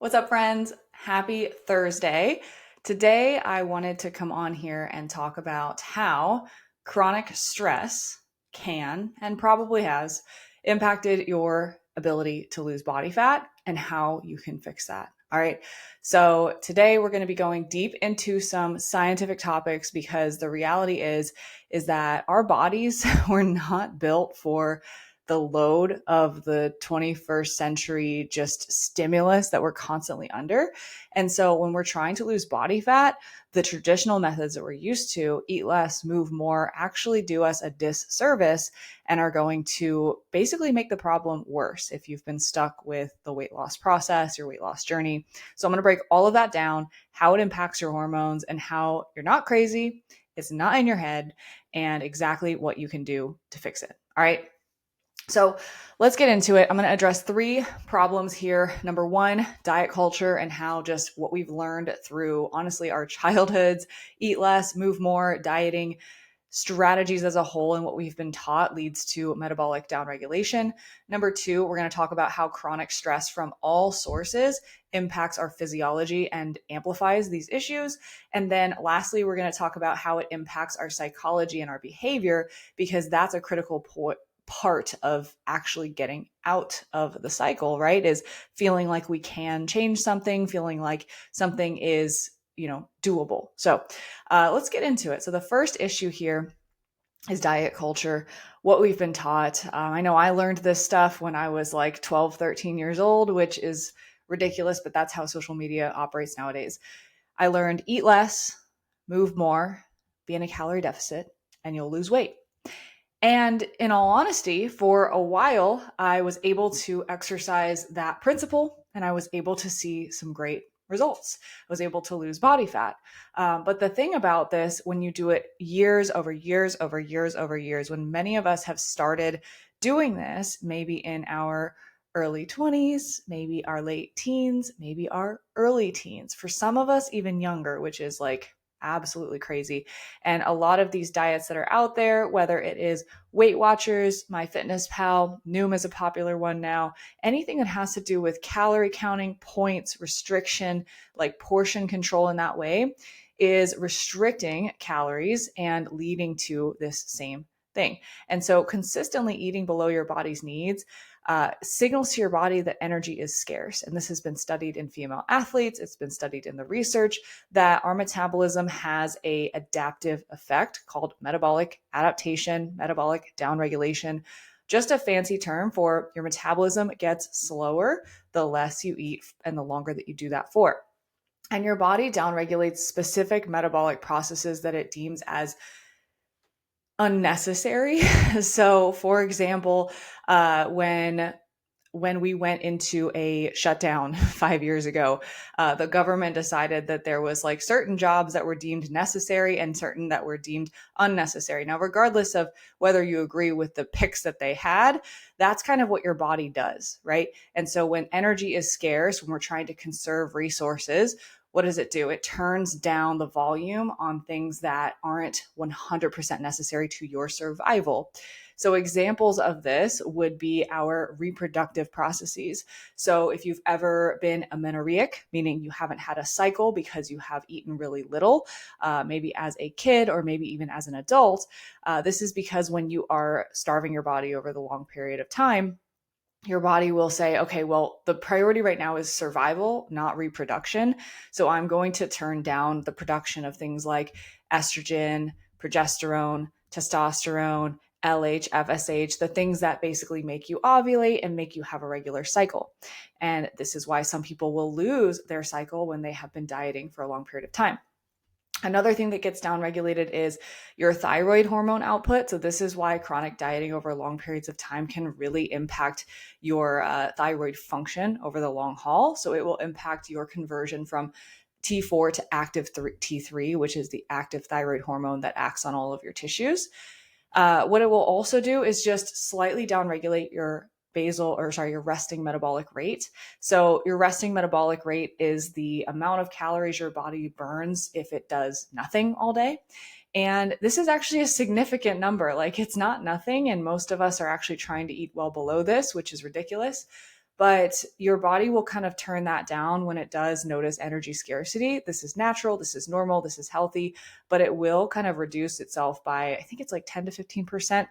What's up, friends? Happy Thursday. Today, I wanted to come on here and talk about how chronic stress can and probably has impacted your ability to lose body fat and how you can fix that. All right. So, today we're going to be going deep into some scientific topics because the reality is that our bodies were not built for the load of the 21st century just stimulus that we're constantly under. And so when we're trying to lose body fat, the traditional methods that we're used to, eat less, move more, actually do us a disservice and are going to basically make the problem worse if you've been stuck with the weight loss process, your weight loss journey. So I'm going to break all of that down, how it impacts your hormones and how you're not crazy, it's not in your head, and exactly what you can do to fix it. All right. So let's get into it. I'm going to address three problems here. Number one, diet culture and how just what we've learned through, honestly, our childhoods, eat less, move more, dieting strategies as a whole and what we've been taught leads to metabolic downregulation. Number two, we're going to talk about how chronic stress from all sources impacts our physiology and amplifies these issues. And then lastly, we're going to talk about how it impacts our psychology and our behavior, because that's a critical part of actually getting out of the cycle, right? Is feeling like we can change something, feeling like something is, doable. So let's get into it. So the first issue here is diet culture, what we've been taught. I know I learned this stuff when I was like 12, 13 years old, which is ridiculous, but that's how social media operates nowadays. I learned eat less, move more, be in a calorie deficit, and you'll lose weight. And in all honesty, for a while, I was able to exercise that principle and I was able to see some great results. I was able to lose body fat. But the thing about this, when you do it years over years over years over years, when many of us have started doing this, maybe in our early 20s, maybe our late teens, maybe our early teens, for some of us, even younger, which is like absolutely crazy. And a lot of these diets that are out there, whether it is Weight Watchers, MyFitnessPal, Noom is a popular one now, anything that has to do with calorie counting, points, restriction, like portion control in that way, is restricting calories and leading to this same thing. And so consistently eating below your body's needs signals to your body that energy is scarce. And this has been studied in female athletes. It's been studied in the research that our metabolism has a adaptive effect called metabolic adaptation, metabolic downregulation, just a fancy term for your metabolism gets slower the less you eat and the longer that you do that for. And your body downregulates specific metabolic processes that it deems as unnecessary. So, for example, when we went into a shutdown 5 years ago, the government decided that there was like certain jobs that were deemed necessary and certain that were deemed unnecessary. Now, regardless of whether you agree with the picks that they had, that's kind of what your body does, right? And so when energy is scarce, when we're trying to conserve resources, what does it do? It turns down the volume on things that aren't 100% necessary to your survival. So examples of this would be our reproductive processes. So if you've ever been amenorrheic, meaning you haven't had a cycle because you have eaten really little, maybe as a kid or maybe even as an adult, this is because when you are starving your body over the long period of time, your body will say, okay, well, the priority right now is survival, not reproduction. So I'm going to turn down the production of things like estrogen, progesterone, testosterone, LH, FSH, the things that basically make you ovulate and make you have a regular cycle. And this is why some people will lose their cycle when they have been dieting for a long period of time. Another thing that gets downregulated is your thyroid hormone output. So this is why chronic dieting over long periods of time can really impact your thyroid function over the long haul. So it will impact your conversion from T4 to active T3, which is the active thyroid hormone that acts on all of your tissues. What it will also do is just slightly downregulate your your resting metabolic rate. So your resting metabolic rate is the amount of calories your body burns if it does nothing all day. And this is actually a significant number. Like, it's not nothing. And most of us are actually trying to eat well below this, which is ridiculous. but your body will kind of turn that down when it does notice energy scarcity. This is natural, this is normal, this is healthy, but it will kind of reduce itself by, I think it's like 10 to 15%.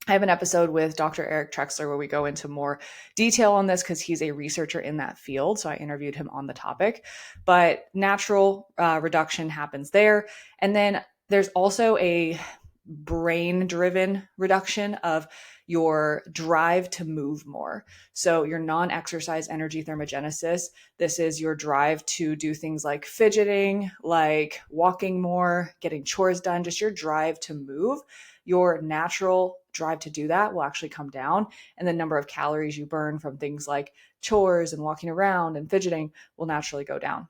I have an episode with Dr. Eric Trexler where we go into more detail on this because he's a researcher in that field. So I interviewed him on the topic, but natural reduction happens there. And then there's also a brain driven reduction of your drive to move more. So your non-exercise energy thermogenesis, this is your drive to do things like fidgeting, like walking more, getting chores done, just your drive to move. Your natural drive to do that will actually come down, and the number of calories you burn from things like chores and walking around and fidgeting will naturally go down.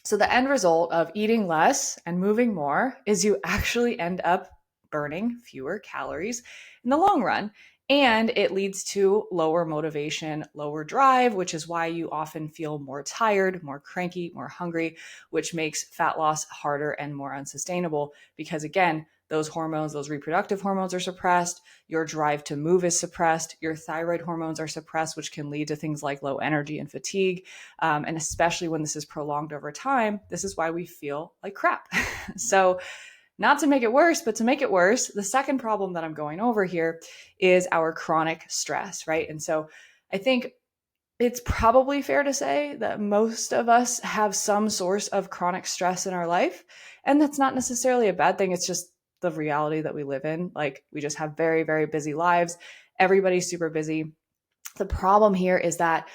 So the end result of eating less and moving more is you actually end up burning fewer calories in the long run. And it leads to lower motivation, lower drive, which is why you often feel more tired, more cranky, more hungry, which makes fat loss harder and more unsustainable because, again, those hormones, those reproductive hormones are suppressed. Your drive to move is suppressed. Your thyroid hormones are suppressed, which can lead to things like low energy and fatigue. And especially when this is prolonged over time, this is why we feel like crap. So not to make it worse, but to make it worse, the second problem that I'm going over here is our chronic stress, right? And so I think it's probably fair to say that most of us have some source of chronic stress in our life. And that's not necessarily a bad thing. It's just the reality that we live in. Like, we just have very, very busy lives. Everybody's super busy. The problem here is that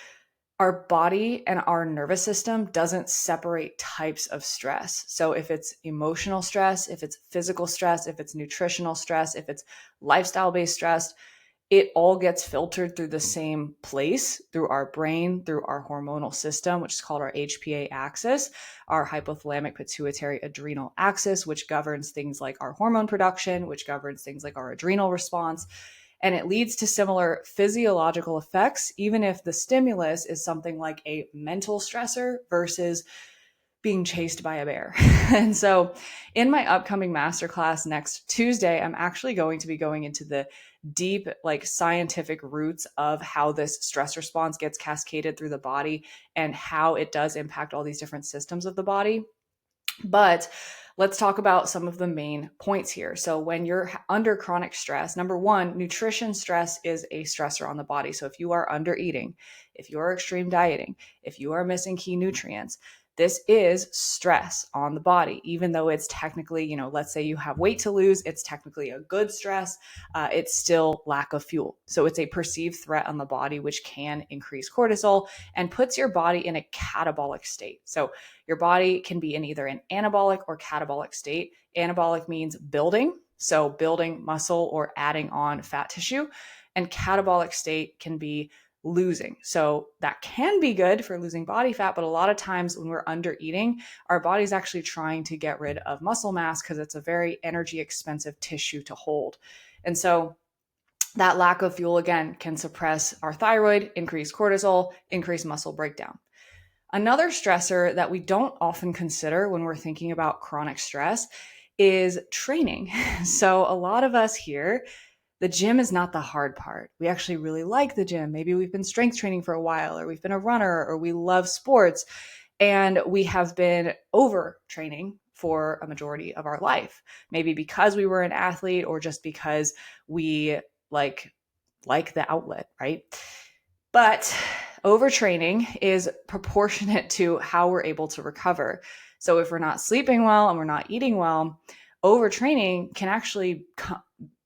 our body and our nervous system doesn't separate types of stress. So if it's emotional stress, if it's physical stress, if it's nutritional stress, if it's lifestyle-based stress, it all gets filtered through the same place, through our brain, through our hormonal system, which is called our HPA axis, our hypothalamic pituitary adrenal axis, which governs things like our hormone production, which governs things like our adrenal response. And it leads to similar physiological effects, even if the stimulus is something like a mental stressor versus being chased by a bear. And so in my upcoming masterclass next Tuesday, I'm actually going to be going into the deep, like, scientific roots of how this stress response gets cascaded through the body and how it does impact all these different systems of the body. But let's talk about some of the main points here. So when you're under chronic stress, number one, nutrition stress is a stressor on the body. So if you are under eating, if you are extreme dieting, if you are missing key nutrients, this is stress on the body, even though it's technically, let's say you have weight to lose, it's technically a good stress. It's still lack of fuel. So it's a perceived threat on the body, which can increase cortisol and puts your body in a catabolic state. So your body can be in either an anabolic or catabolic state. Anabolic means building, so building muscle or adding on fat tissue. And catabolic state can be losing. So that can be good for losing body fat, but a lot of times when we're under eating, our body's actually trying to get rid of muscle mass because it's a very energy expensive tissue to hold. And so that lack of fuel, again, can suppress our thyroid, increase cortisol, increase muscle breakdown. Another stressor that we don't often consider when we're thinking about chronic stress is training. So a lot of us here, the gym is not the hard part. We actually really like the gym. Maybe we've been strength training for a while, or we've been a runner, or we love sports, and we have been overtraining for a majority of our life. Maybe because we were an athlete, or just because we like the outlet, right? But overtraining is proportionate to how we're able to recover. So if we're not sleeping well and we're not eating well, overtraining can actually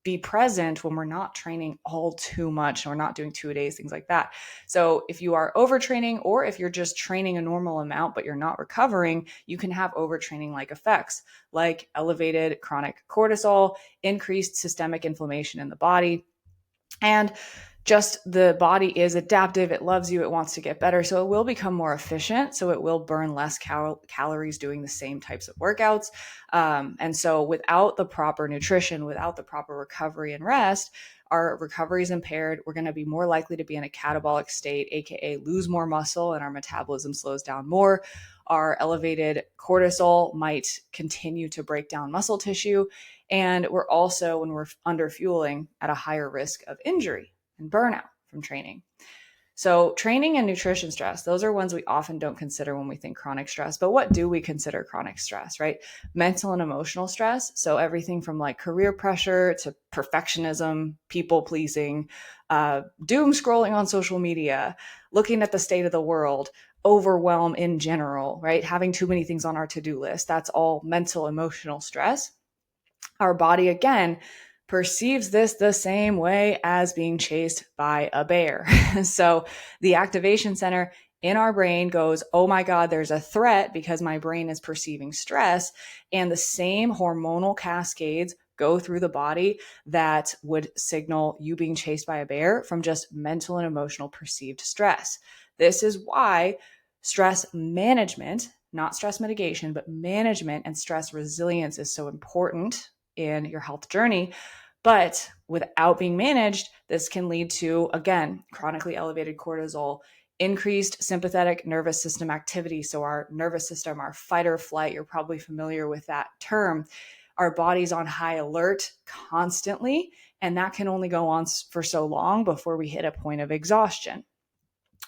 be present when we're not training all too much, or we're not doing 2-a-days, things like that. So if you are overtraining, or if you're just training a normal amount but you're not recovering, you can have overtraining like effects, like elevated chronic cortisol, increased systemic inflammation in the body, and just the body is adaptive. It loves you. It wants to get better. So it will become more efficient. So it will burn less calories doing the same types of workouts. And so without the proper nutrition, without the proper recovery and rest, our recovery is impaired. We're going to be more likely to be in a catabolic state, AKA lose more muscle, and our metabolism slows down more. Our elevated cortisol might continue to break down muscle tissue. And we're also, when we're under fueling, at a higher risk of injury and burnout from training. So training and nutrition stress, those are ones we often don't consider when we think chronic stress. But what do we consider chronic stress, right? Mental and emotional stress. So everything from like career pressure to perfectionism, people pleasing, doom scrolling on social media, looking at the state of the world, overwhelm in general, right? Having too many things on our to-do list. That's all mental, emotional stress. Our body, again, perceives this the same way as being chased by a bear. So the activation center in our brain goes, oh my God, there's a threat because my brain is perceiving stress. And the same hormonal cascades go through the body that would signal you being chased by a bear from just mental and emotional perceived stress. This is why stress management, not stress mitigation, but management and stress resilience is so important in your health journey. But without being managed, this can lead to, again, chronically elevated cortisol, increased sympathetic nervous system activity. So our nervous system, our fight or flight, you're probably familiar with that term. Our body's on high alert constantly, and that can only go on for so long before we hit a point of exhaustion.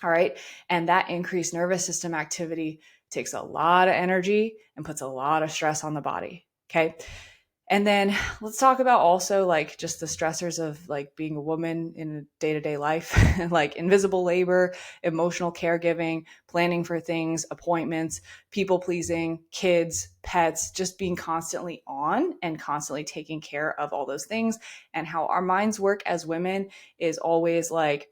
All right. And that increased nervous system activity takes a lot of energy and puts a lot of stress on the body. Okay. And then let's talk about also like just the stressors of like being a woman in a day-to-day life, like invisible labor, emotional caregiving, planning for things, appointments, people pleasing, kids, pets, just being constantly on and constantly taking care of all those things. And how our minds work as women is always like,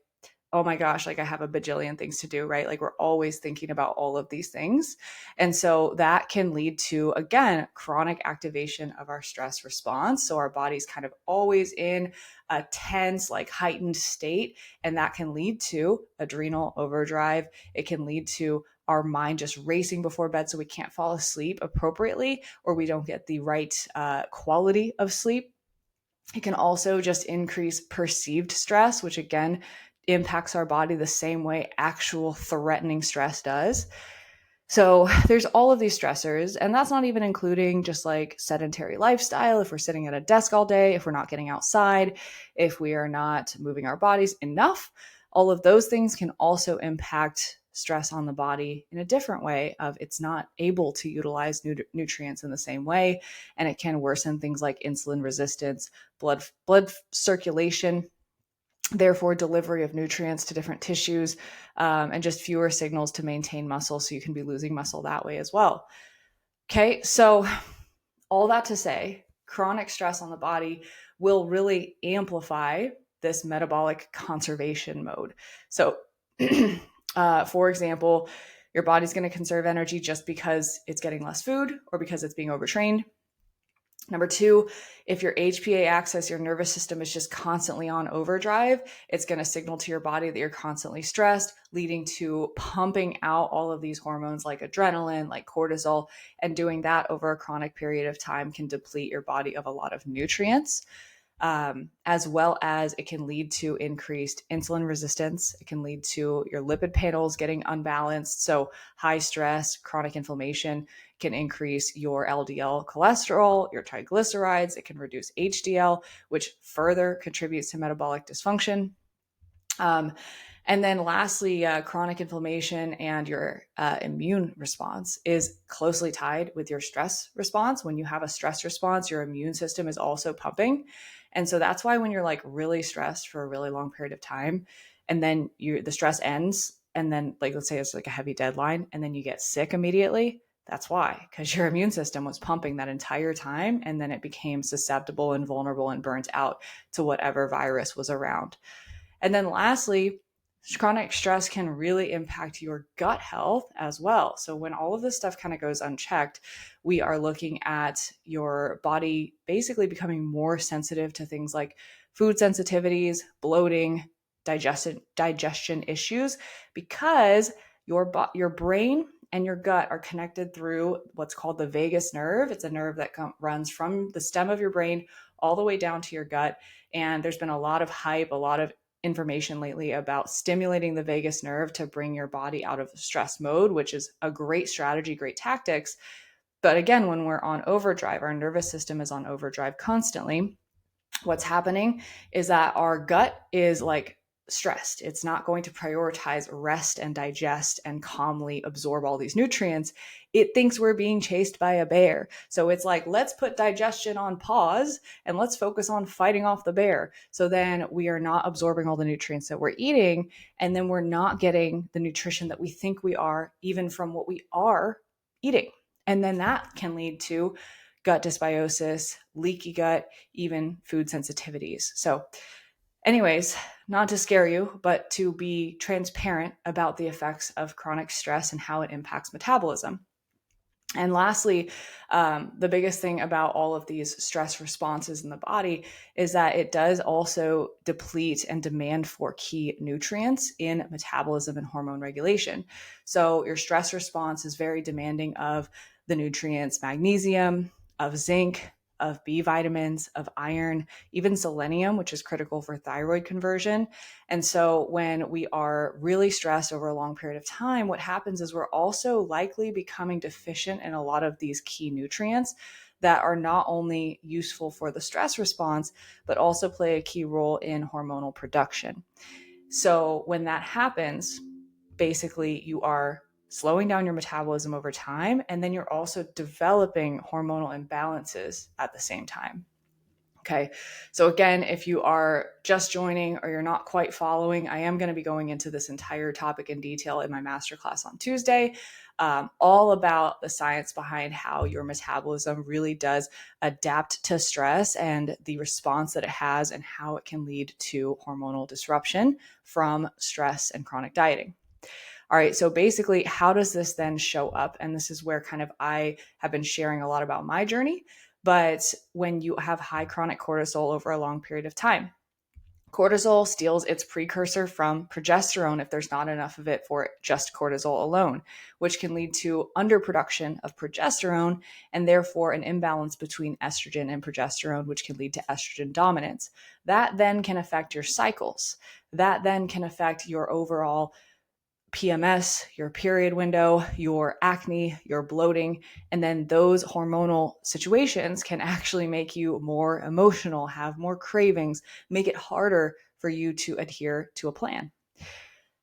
oh my gosh, like I have a bajillion things to do, right? Like we're always thinking about all of these things. And so that can lead to, again, chronic activation of our stress response. So our body's kind of always in a tense, like heightened state. And that can lead to adrenal overdrive. It can lead to our mind just racing before bed so we can't fall asleep appropriately, or we don't get the right quality of sleep. It can also just increase perceived stress, which again impacts our body the same way actual threatening stress does. So there's all of these stressors, and that's not even including just like sedentary lifestyle. If we're sitting at a desk all day, if we're not getting outside, if we are not moving our bodies enough, all of those things can also impact stress on the body in a different way of it's not able to utilize nutrients in the same way. And it can worsen things like insulin resistance, blood circulation, therefore delivery of nutrients to different tissues, and just fewer signals to maintain muscle. So you can be losing muscle that way as well. Okay, so all that to say, chronic stress on the body will really amplify this metabolic conservation mode. So for example, your body's going to conserve energy just because it's getting less food or because it's being overtrained. Number two, if your HPA axis, your nervous system is just constantly on overdrive, it's going to signal to your body that you're constantly stressed, leading to pumping out all of these hormones like adrenaline, like cortisol, and doing that over a chronic period of time can deplete your body of a lot of nutrients. As well as it can lead to increased insulin resistance. It can lead to your lipid panels getting unbalanced. So high stress, chronic inflammation can increase your LDL cholesterol, your triglycerides. It can reduce HDL, which further contributes to metabolic dysfunction. And then lastly, chronic inflammation and your immune response is closely tied with your stress response. When you have a stress response, your immune system is also pumping. And so that's why when you're like really stressed for a really long period of time, and then the stress ends, and then like, let's say it's like a heavy deadline, and then you get sick immediately, that's why, because your immune system was pumping that entire time, and then it became susceptible and vulnerable and burnt out to whatever virus was around. And then lastly, chronic stress can really impact your gut health as well. So when all of this stuff kind of goes unchecked, we are looking at your body basically becoming more sensitive to things like food sensitivities, bloating, digestion issues, because your brain and your gut are connected through what's called the vagus nerve. It's a nerve that runs from the stem of your brain all the way down to your gut. And there's been a lot of hype, a lot of information lately about stimulating the vagus nerve to bring your body out of stress mode, which is a great strategy, great tactics. But again, when we're on overdrive, our nervous system is on overdrive constantly. What's happening is that our gut is like stressed. It's not going to prioritize rest and digest and calmly absorb all these nutrients. It thinks we're being chased by a bear. So it's like, let's put digestion on pause and let's focus on fighting off the bear. So then we are not absorbing all the nutrients that we're eating, and then we're not getting the nutrition that we think we are, even from what we are eating. And then that can lead to gut dysbiosis, leaky gut, even food sensitivities. So anyways, not to scare you, but to be transparent about the effects of chronic stress and how it impacts metabolism. And lastly, the biggest thing about all of these stress responses in the body is that it does also deplete and demand for key nutrients in metabolism and hormone regulation. So your stress response is very demanding of the nutrients magnesium, of zinc, of B vitamins, of iron, even selenium, which is critical for thyroid conversion. And so when we are really stressed over a long period of time, what happens is we're also likely becoming deficient in a lot of these key nutrients that are not only useful for the stress response, but also play a key role in hormonal production. So when that happens, basically you are slowing down your metabolism over time, and then you're also developing hormonal imbalances at the same time. Okay, so again, if you are just joining or you're not quite following, I am going to be going into this entire topic in detail in my masterclass on Tuesday, all about the science behind how your metabolism really does adapt to stress and the response that it has and how it can lead to hormonal disruption from stress and chronic dieting. All right, so basically, how does this then show up? And this is where kind of I have been sharing a lot about my journey. But when you have high chronic cortisol over a long period of time, cortisol steals its precursor from progesterone if there's not enough of it for just cortisol alone, which can lead to underproduction of progesterone and therefore an imbalance between estrogen and progesterone, which can lead to estrogen dominance. That then can affect your cycles. That then can affect your overall PMS, your period window, your acne, your bloating, and then those hormonal situations can actually make you more emotional, have more cravings, make it harder for you to adhere to a plan.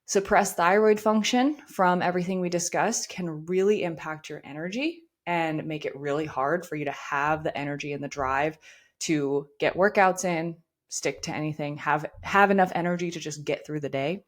Suppressed thyroid function from everything we discussed can really impact your energy and make it really hard for you to have the energy and the drive to get workouts in, stick to anything, have enough energy to just get through the day.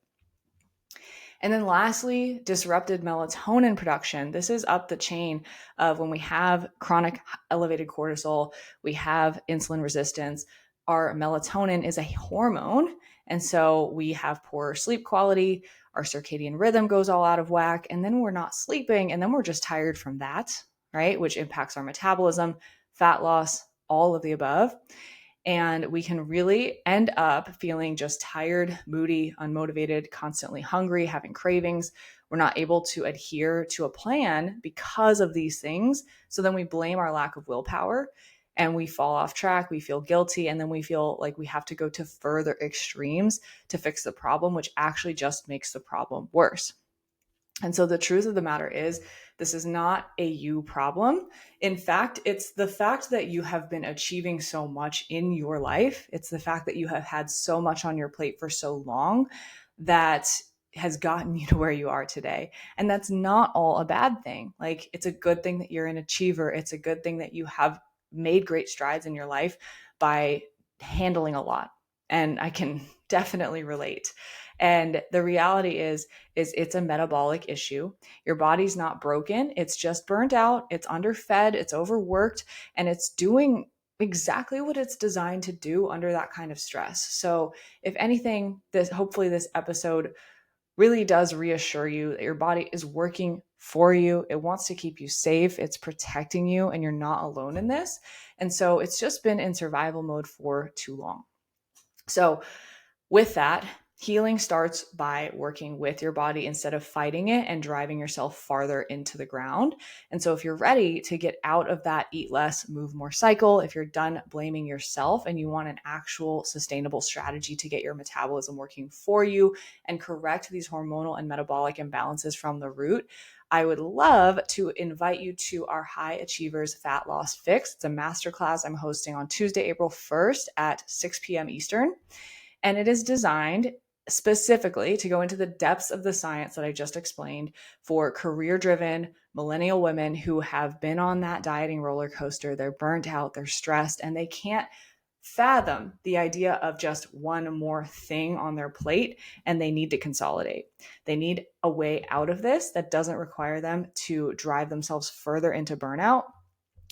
And then lastly, disrupted melatonin production. This is up the chain of when we have chronic elevated cortisol, we have insulin resistance. Our melatonin is a hormone. And so we have poor sleep quality, our circadian rhythm goes all out of whack, and then we're not sleeping, and then we're just tired from that, right? Which impacts our metabolism, fat loss, all of the above. And we can really end up feeling just tired, moody, unmotivated, constantly hungry, having cravings. We're not able to adhere to a plan because of these things. So then we blame our lack of willpower and we fall off track. We feel guilty. And then we feel like we have to go to further extremes to fix the problem, which actually just makes the problem worse. And so the truth of the matter is, this is not a you problem. In fact, it's the fact that you have been achieving so much in your life. It's the fact that you have had so much on your plate for so long that has gotten you to where you are today. And that's not all a bad thing. Like, it's a good thing that you're an achiever. It's a good thing that you have made great strides in your life by handling a lot. And I can definitely relate. And the reality is it's a metabolic issue. Your body's not broken. It's just burnt out. It's underfed. It's overworked. And it's doing exactly what it's designed to do under that kind of stress. So if anything, hopefully this episode really does reassure you that your body is working for you. It wants to keep you safe. It's protecting you, and you're not alone in this. And so it's just been in survival mode for too long. So with that, healing starts by working with your body instead of fighting it and driving yourself farther into the ground. And so if you're ready to get out of that eat less, move more cycle, if you're done blaming yourself and you want an actual sustainable strategy to get your metabolism working for you and correct these hormonal and metabolic imbalances from the root, I would love to invite you to our High Achievers Fat Loss Fix. It's a masterclass I'm hosting on Tuesday, April 1st at 6 p.m. Eastern. And it is designed specifically to go into the depths of the science that I just explained for career-driven millennial women who have been on that dieting roller coaster. They're burnt out, they're stressed, and they can't fathom the idea of just one more thing on their plate, and they need to consolidate. They need a way out of this that doesn't require them to drive themselves further into burnout,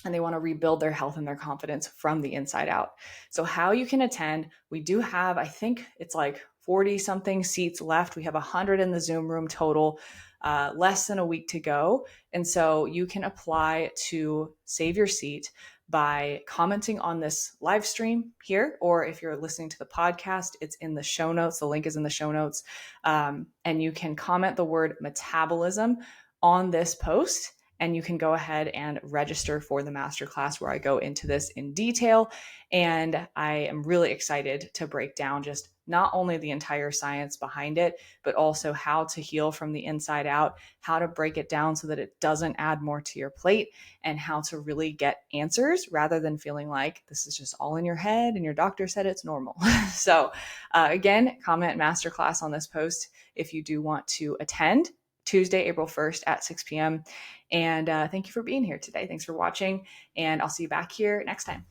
and they want to rebuild their health and their confidence from the inside out. So how you can attend, we do have, I think it's like 40 something seats left. We have 100 in the Zoom room total, less than a week to go. And so you can apply to save your seat by commenting on this live stream here, or if you're listening to the podcast, it's in the show notes. The link is in the show notes. And you can comment the word metabolism on this post, and you can go ahead and register for the masterclass where I go into this in detail. And I am really excited to break down just not only the entire science behind it, but also how to heal from the inside out, how to break it down so that it doesn't add more to your plate, and how to really get answers rather than feeling like this is just all in your head and your doctor said it's normal. So again, comment masterclass on this post if you do want to attend. Tuesday, April 1st at 6 p.m. And thank you for being here today. Thanks for watching, and I'll see you back here next time.